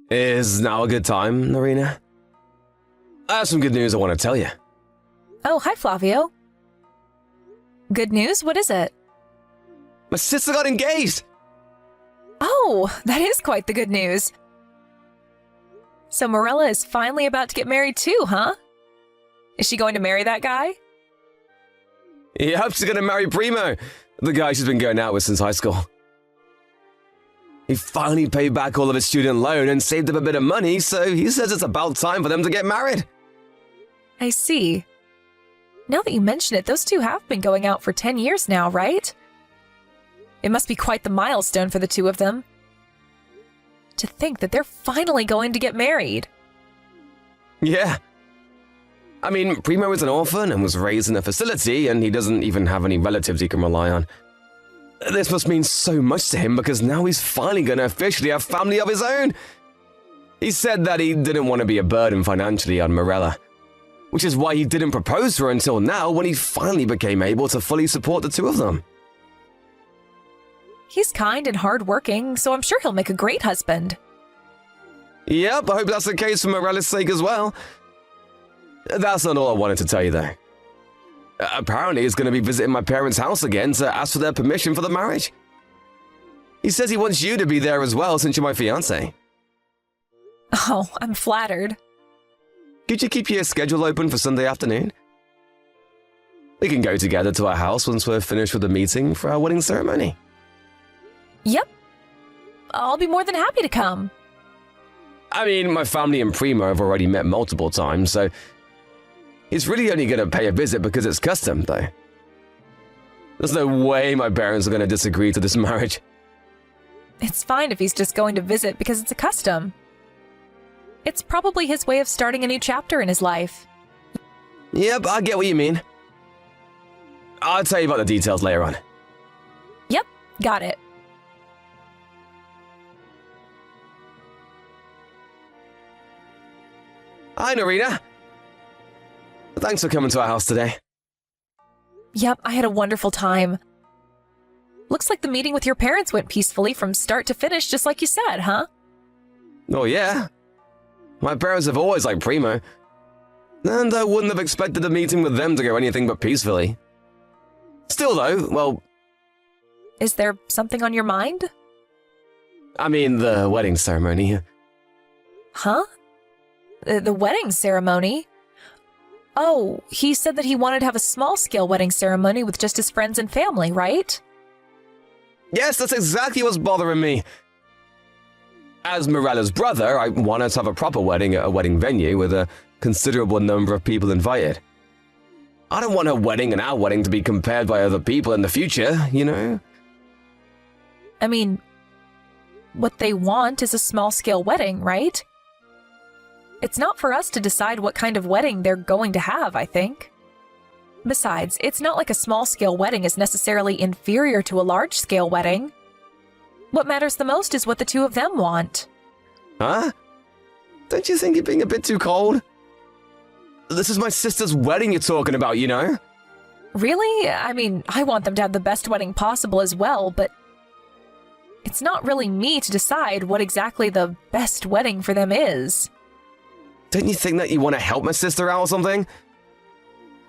Is now a good time, Narina? I have some good news I want to tell you. Oh, hi, Flavio. Good news? What is it? My sister got engaged! Oh, that is quite the good news. So Morella is finally about to get married too, huh? Is she going to marry that guy? Yep, she's gonna marry Primo, the guy she's been going out with since high school. He finally paid back all of his student loan and saved up a bit of money, so he says it's about time for them to get married. I see. Now that you mention it, those two have been going out for 10 years now, right? It must be quite the milestone for the two of them. To think that they're finally going to get married. Yeah. I mean, Primo is an orphan and was raised in a facility, and he doesn't even have any relatives he can rely on. This must mean so much to him because now he's finally going to officially have family of his own. He said that he didn't want to be a burden financially on Morella, which is why he didn't propose to her until now when he finally became able to fully support the two of them. He's kind and hardworking, so I'm sure he'll make a great husband. Yep, I hope that's the case for Morella's sake as well. That's not all I wanted to tell you, though. Apparently, he's going to be visiting my parents' house again to ask for their permission for the marriage. He says he wants you to be there as well since you're my fiancé. Oh, I'm flattered. Could you keep your schedule open for Sunday afternoon? We can go together to our house once we're finished with the meeting for our wedding ceremony. Yep. I'll be more than happy to come. I mean, my family and Primo have already met multiple times, so he's really only going to pay a visit because it's custom, though. There's no way my parents are going to disagree to this marriage. It's fine if he's just going to visit because it's a custom. It's probably his way of starting a new chapter in his life. Yep, I get what you mean. I'll tell you about the details later on. Yep, got it. Hi, Narina. Thanks for coming to our house today. Yep, I had a wonderful time. Looks like the meeting with your parents went peacefully from start to finish, just like you said, huh? Oh, yeah. My parents have always liked Primo, and I wouldn't have expected a meeting with them to go anything but peacefully. Still, though, well... Is there something on your mind? I mean, the wedding ceremony. Huh? The wedding ceremony? Oh, he said that he wanted to have a small-scale wedding ceremony with just his friends and family, right? Yes, that's exactly what's bothering me. As Morella's brother, I wanted to have a proper wedding at a wedding venue with a considerable number of people invited. I don't want her wedding and our wedding to be compared by other people in the future, you know? I mean, what they want is a small-scale wedding, right? It's not for us to decide what kind of wedding they're going to have, I think. Besides, it's not like a small-scale wedding is necessarily inferior to a large-scale wedding. What matters the most is what the two of them want. Huh? Don't you think you're being a bit too cold? This is my sister's wedding you're talking about, you know? Really? I mean, I want them to have the best wedding possible as well, but it's not really me to decide what exactly the best wedding for them is. Don't you think that you want to help my sister out or something?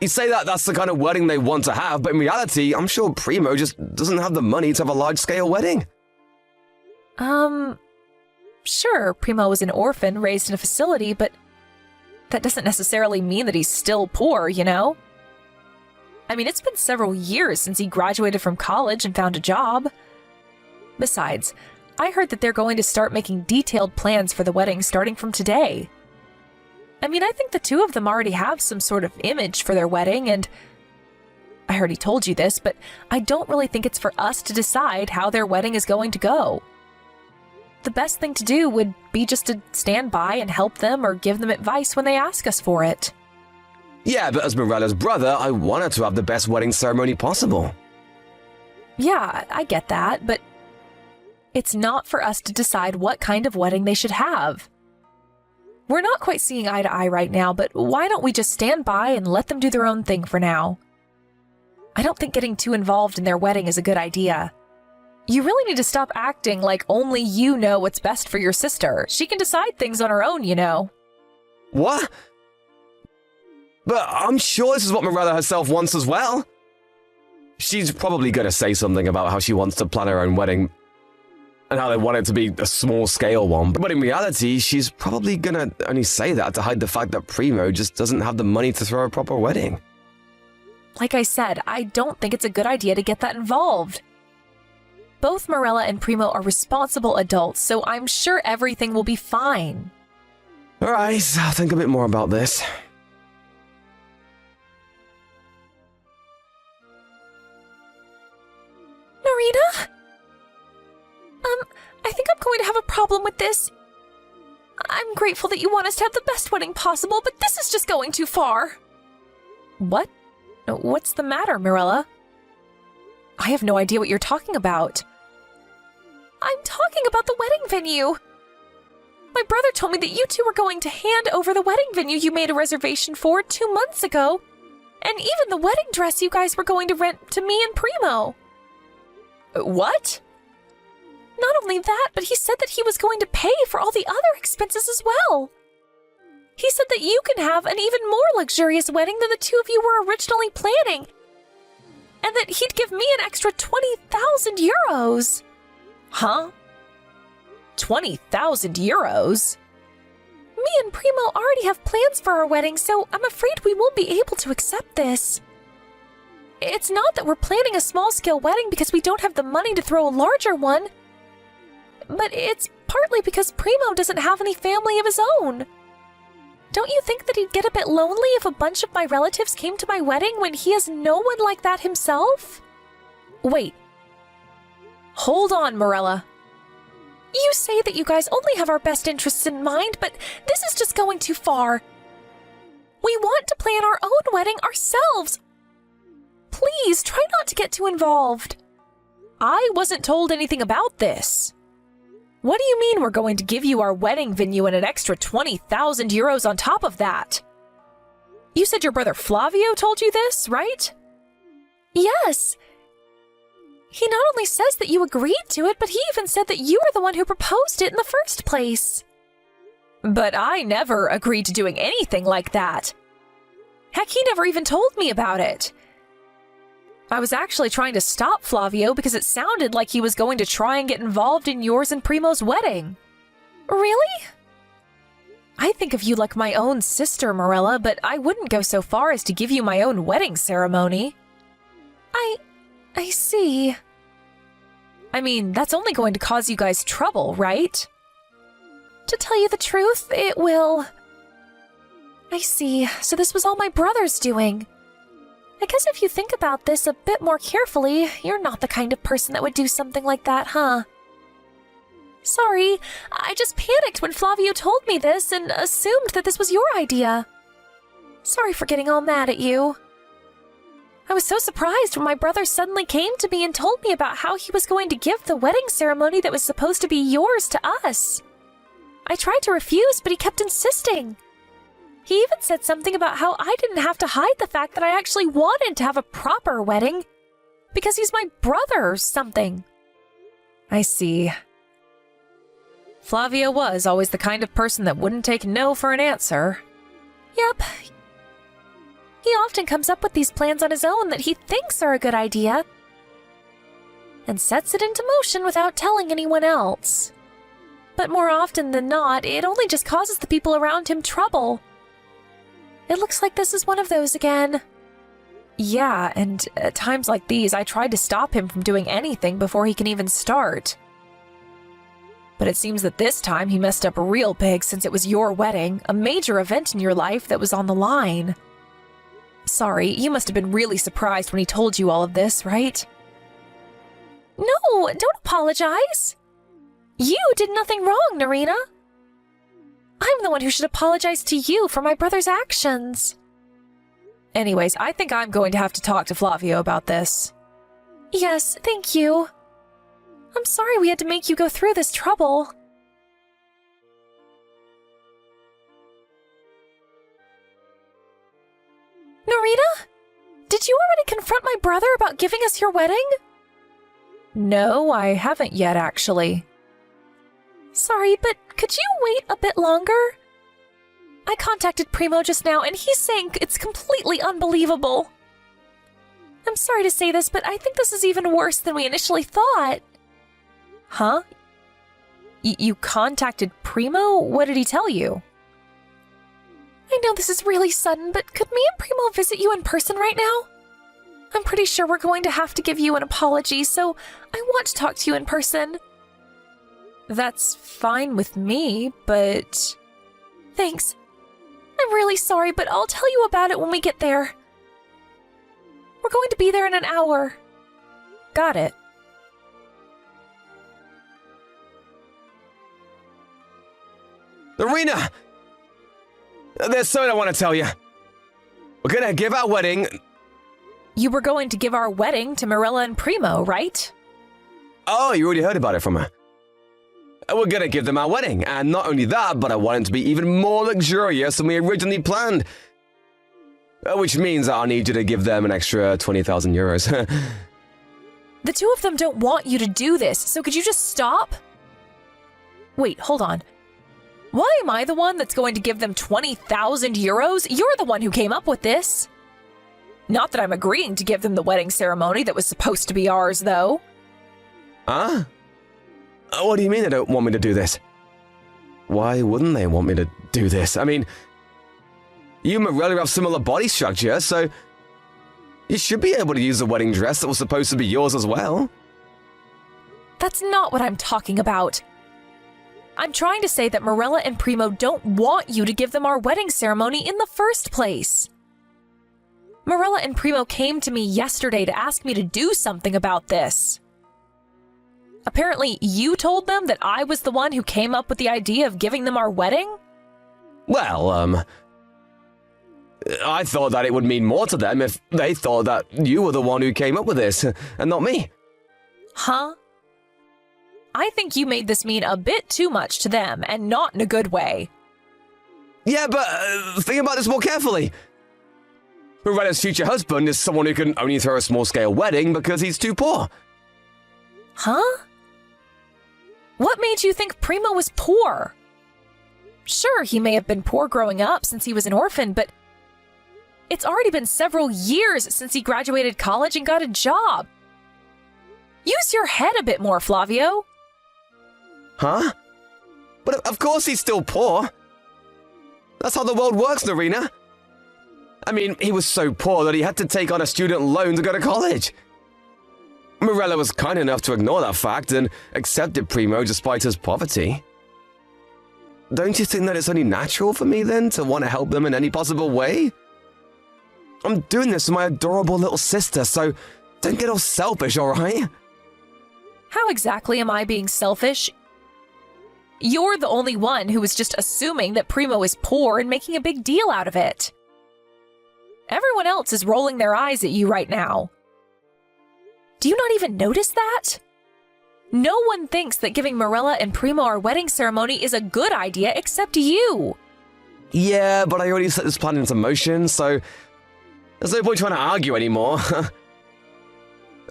You say that that's the kind of wedding they want to have, but in reality, I'm sure Primo just doesn't have the money to have a large-scale wedding. Sure, Primo was an orphan raised in a facility, but that doesn't necessarily mean that he's still poor, you know? I mean, it's been several years since he graduated from college and found a job. Besides, I heard that they're going to start making detailed plans for the wedding starting from today. I mean, I think the two of them already have some sort of image for their wedding, and I already told you this, but I don't really think it's for us to decide how their wedding is going to go. The best thing to do would be just to stand by and help them or give them advice when they ask us for it. Yeah, but as Morella's brother, I wanted to have the best wedding ceremony possible. Yeah, I get that, but it's not for us to decide what kind of wedding they should have. We're not quite seeing eye to eye right now, but why don't we just stand by and let them do their own thing for now? I don't think getting too involved in their wedding is a good idea. You really need to stop acting like only you know what's best for your sister. She can decide things on her own, you know. What? But I'm sure this is what Morella herself wants as well. She's probably going to say something about how she wants to plan her own wedding and how they want it to be a small-scale one. But in reality, she's probably going to only say that to hide the fact that Primo just doesn't have the money to throw a proper wedding. Like I said, I don't think it's a good idea to get that involved. Both Morella and Primo are responsible adults, so I'm sure everything will be fine. All right, I'll think a bit more about this. Narita? I think I'm going to have a problem with this. I'm grateful that you want us to have the best wedding possible, but this is just going too far. What? What's the matter, Morella? I have no idea what you're talking about. I'm talking about the wedding venue. My brother told me that you two were going to hand over the wedding venue you made a reservation for 2 months ago, and even the wedding dress you guys were going to rent to me and Primo. What? Not only that, but he said that he was going to pay for all the other expenses as well. He said that you can have an even more luxurious wedding than the two of you were originally planning, and that he'd give me an extra 20,000 euros. Huh? 20,000 euros? Me and Primo already have plans for our wedding, so I'm afraid we won't be able to accept this. It's not that we're planning a small-scale wedding because we don't have the money to throw a larger one, but it's partly because Primo doesn't have any family of his own. Don't you think that he'd get a bit lonely if a bunch of my relatives came to my wedding when he has no one like that himself? Wait. Hold on, Morella. You say that you guys only have our best interests in mind, but this is just going too far. We want to plan our own wedding ourselves. Please, try not to get too involved. I wasn't told anything about this. What do you mean we're going to give you our wedding venue and an extra 20,000 euros on top of that? You said your brother Flavio told you this, right? Yes. He not only says that you agreed to it, but he even said that you were the one who proposed it in the first place. But I never agreed to doing anything like that. Heck, he never even told me about it. I was actually trying to stop Flavio because it sounded like he was going to try and get involved in yours and Primo's wedding. Really? I think of you like my own sister, Morella, but I wouldn't go so far as to give you my own wedding ceremony. I see. I mean, that's only going to cause you guys trouble, right? To tell you the truth, it will. I see. So this was all my brother's doing. I guess if you think about this a bit more carefully, you're not the kind of person that would do something like that, huh? Sorry, I just panicked when Flavio told me this and assumed that this was your idea. Sorry for getting all mad at you. I was so surprised when my brother suddenly came to me and told me about how he was going to give the wedding ceremony that was supposed to be yours to us. I tried to refuse, but he kept insisting. He even said something about how I didn't have to hide the fact that I actually wanted to have a proper wedding because he's my brother or something. I see. Flavio was always the kind of person that wouldn't take no for an answer. Yep. He often comes up with these plans on his own that he thinks are a good idea and sets it into motion without telling anyone else. But more often than not, it only just causes the people around him trouble. It looks like this is one of those again. Yeah, and at times like these, I tried to stop him from doing anything before he can even start. But it seems that this time he messed up real big since it was your wedding, a major event in your life that was on the line. Sorry, you must have been really surprised when he told you all of this, right? No, don't apologize. You did nothing wrong, Narita. I'm the one who should apologize to you for my brother's actions. Anyways, I think I'm going to have to talk to Flavio about this. Yes, thank you. I'm sorry we had to make you go through this trouble. Narita? Did you already confront my brother about giving us your wedding? No, I haven't yet, actually. Sorry, but could you wait a bit longer? I contacted Primo just now, and he's saying it's completely unbelievable. I'm sorry to say this, but I think this is even worse than we initially thought. Huh? You contacted Primo? What did he tell you? I know this is really sudden, but could me and Primo visit you in person right now? I'm pretty sure we're going to have to give you an apology, so I want to talk to you in person. That's fine with me, but... Thanks. I'm really sorry, but I'll tell you about it when we get there. We're going to be there in an hour. Got it. Irina! There's something I want to tell you. We're gonna give our wedding... You were going to give our wedding to Marilla and Primo, right? Oh, you already heard about it from her. We're gonna give them our wedding, and not only that, but I want it to be even more luxurious than we originally planned. Which means I'll need you to give them an extra 20,000 euros. The two of them don't want you to do this, so could you just stop? Wait, hold on. Why am I the one that's going to give them 20,000 euros? You're the one who came up with this. Not that I'm agreeing to give them the wedding ceremony that was supposed to be ours, though. Huh? What do you mean they don't want me to do this? Why wouldn't they want me to do this? I mean, you and Marilla have similar body structure, so you should be able to use the wedding dress that was supposed to be yours as well. That's not what I'm talking about. I'm trying to say that Marilla and Primo don't want you to give them our wedding ceremony in the first place. Marilla and Primo came to me yesterday to ask me to do something about this. Apparently, you told them that I was the one who came up with the idea of giving them our wedding? Well, I thought that it would mean more to them if they thought that you were the one who came up with this, and not me. Huh? I think you made this mean a bit too much to them, and not in a good way. Yeah, but think about this more carefully. Morella's future husband is someone who can only throw a small-scale wedding because he's too poor. Huh? What made you think Primo was poor? Sure, he may have been poor growing up since he was an orphan, but it's already been several years since he graduated college and got a job. Use your head a bit more, Flavio. Huh? But of course he's still poor. That's how the world works, Narina. I mean, he was so poor that he had to take on a student loan to go to college. Marilla was kind enough to ignore that fact and accepted Primo despite his poverty. Don't you think that it's only natural for me, then, to want to help them in any possible way? I'm doing this for my adorable little sister, so don't get all selfish, alright? How exactly am I being selfish? You're the only one who was just assuming that Primo is poor and making a big deal out of it. Everyone else is rolling their eyes at you right now. Do you not even notice that? No one thinks that giving Marilla and Primo our wedding ceremony is a good idea except you. Yeah, but I already set this plan into motion, so there's no point trying to argue anymore.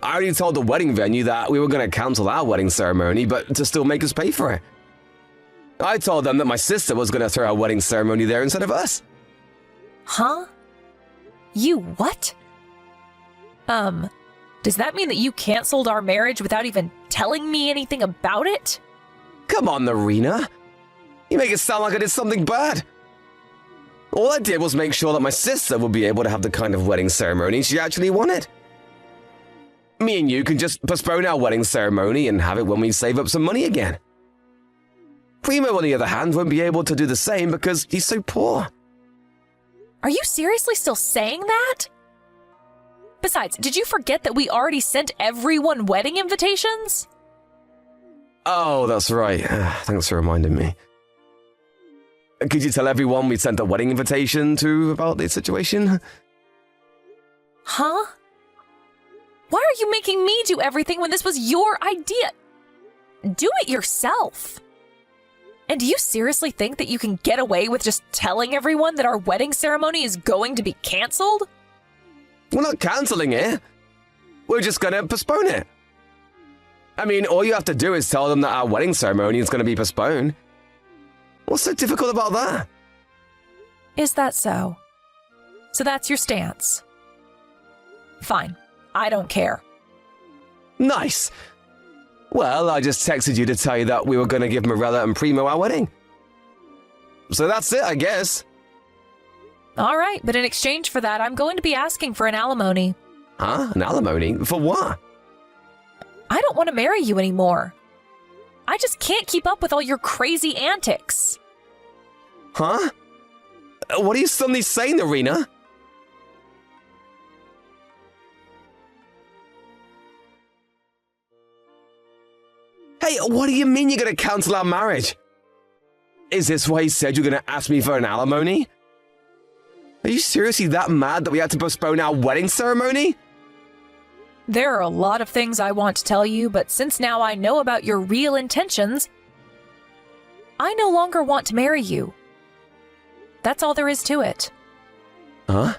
I already told the wedding venue that we were going to cancel our wedding ceremony, but to still make us pay for it. I told them that my sister was going to throw our wedding ceremony there instead of us. Huh? You what? Does that mean that you canceled our marriage without even telling me anything about it? Come on, Narina. You make it sound like I did something bad. All I did was make sure that my sister would be able to have the kind of wedding ceremony she actually wanted. Me and you can just postpone our wedding ceremony and have it when we save up some money again. Primo, on the other hand, won't be able to do the same because he's so poor. Are you seriously still saying that? Besides, did you forget that we already sent everyone wedding invitations? Oh, that's right. Thanks for reminding me. Could you tell everyone we sent a wedding invitation to about the situation? Huh? Why are you making me do everything when this was your idea? Do it yourself. And do you seriously think that you can get away with just telling everyone that our wedding ceremony is going to be canceled? We're not canceling it. We're just gonna postpone it. I mean, all you have to do is tell them that our wedding ceremony is going to be postponed. What's so difficult about that? Is that so? So that's your stance? Fine. I don't care. Nice. Well, I just texted you to tell you that we were going to give Morella and Primo our wedding. So that's it, I guess. All right, but in exchange for that, I'm going to be asking for an alimony. Huh? An alimony? For what? I don't want to marry you anymore. I just can't keep up with all your crazy antics. Huh? What are you suddenly saying, Irina? Hey, what do you mean you're going to cancel our marriage? Is this why you said you're going to ask me for an alimony? Are you seriously that mad that we had to postpone our wedding ceremony? There are a lot of things I want to tell you, but since now I know about your real intentions, I no longer want to marry you. That's all there is to it. Huh?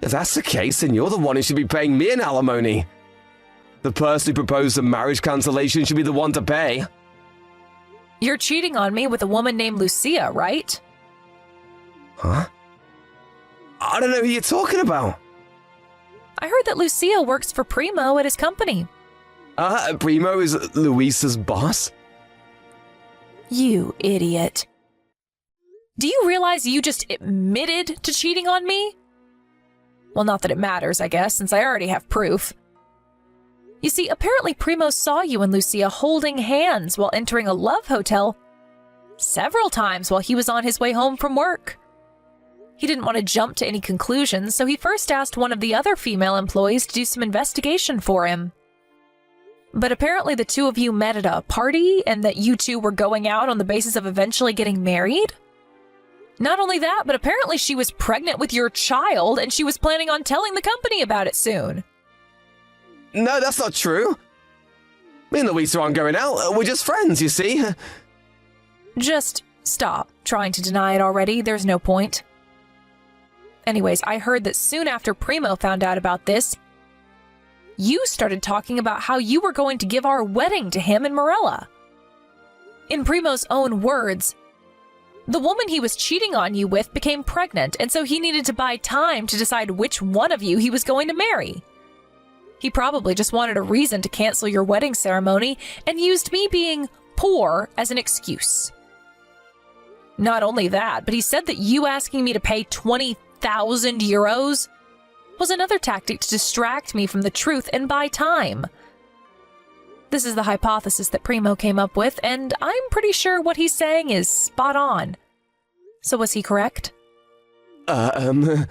If that's the case, then you're the one who should be paying me an alimony. The person who proposed the marriage cancellation should be the one to pay. You're cheating on me with a woman named Lucia, right? Huh? I don't know who you're talking about. I heard that Lucia works for Primo at his company. Primo is Luisa's boss? You idiot. Do you realize you just admitted to cheating on me? Well, not that it matters, I guess, since I already have proof. You see, apparently Primo saw you and Lucia holding hands while entering a love hotel several times while he was on his way home from work. He didn't want to jump to any conclusions, so he first asked one of the other female employees to do some investigation for him. But apparently the two of you met at a party and that you two were going out on the basis of eventually getting married? Not only that, but apparently she was pregnant with your child and she was planning on telling the company about it soon. No, that's not true. Me and Luisa aren't going out. We're just friends, you see. Just stop trying to deny it already. There's no point. Anyways, I heard that soon after Primo found out about this, you started talking about how you were going to give our wedding to him and Morella. In Primo's own words, the woman he was cheating on you with became pregnant, and so he needed to buy time to decide which one of you he was going to marry. He probably just wanted a reason to cancel your wedding ceremony and used me being poor as an excuse. Not only that, but he said that you asking me to pay 20,000 euros was another tactic to distract me from the truth and buy time. This is the hypothesis that Primo came up with, and I'm pretty sure what he's saying is spot on. So was he correct? Oh,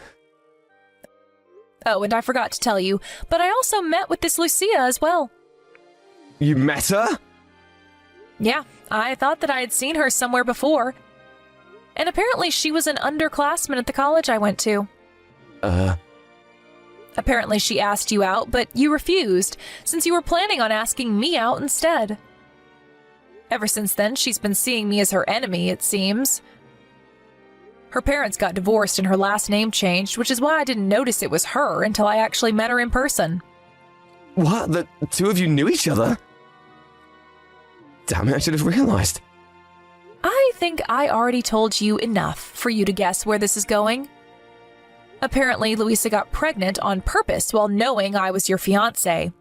and I forgot to tell you, but I also met with this Lucia as well. You met her? Yeah, I thought that I had seen her somewhere before. And apparently she was an underclassman at the college I went to. Apparently she asked you out, but you refused, since you were planning on asking me out instead. Ever since then, she's been seeing me as her enemy, it seems. Her parents got divorced and her last name changed, which is why I didn't notice it was her until I actually met her in person. What? The two of you knew each other? Damn it, I should have realized. I think I already told you enough for you to guess where this is going. Apparently, Luisa got pregnant on purpose while knowing I was your fiancé.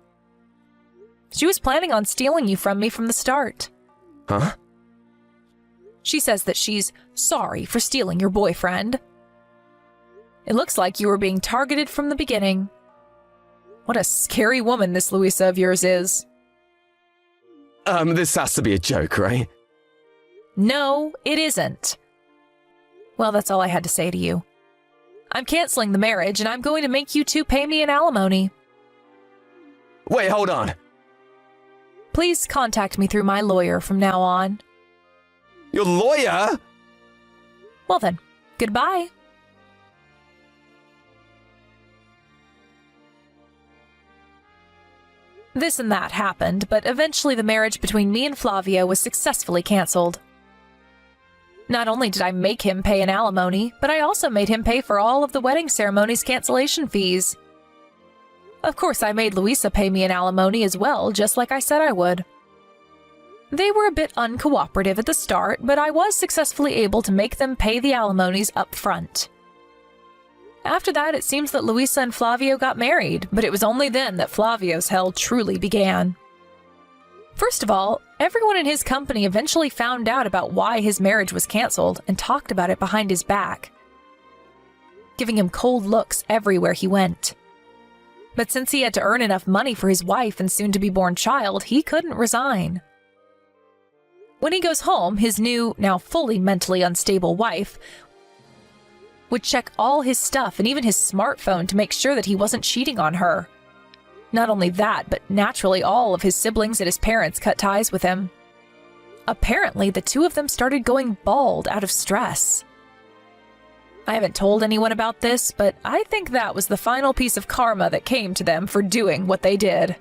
She was planning on stealing you from me from the start. Huh? She says that she's sorry for stealing your boyfriend. It looks like you were being targeted from the beginning. What a scary woman this Luisa of yours is. This has to be a joke, right? No, it isn't. Well, that's all I had to say to you. I'm canceling the marriage, and I'm going to make you two pay me an alimony. Wait, hold on. Please contact me through my lawyer from now on. Your lawyer? Well then, goodbye. This and that happened, but eventually the marriage between me and Flavio was successfully cancelled. Not only did I make him pay an alimony, but I also made him pay for all of the wedding ceremony's cancellation fees. Of course, I made Louisa pay me an alimony as well, just like I said I would. They were a bit uncooperative at the start, but I was successfully able to make them pay the alimonies up front. After that, it seems that Louisa and Flavio got married, but it was only then that Flavio's hell truly began. First of all, everyone in his company eventually found out about why his marriage was canceled and talked about it behind his back, giving him cold looks everywhere he went. But since he had to earn enough money for his wife and soon-to-be-born child, he couldn't resign. When he goes home, his new, now fully mentally unstable wife would check all his stuff and even his smartphone to make sure that he wasn't cheating on her. Not only that, but naturally all of his siblings and his parents cut ties with him. Apparently, the two of them started going bald out of stress. I haven't told anyone about this, but I think that was the final piece of karma that came to them for doing what they did.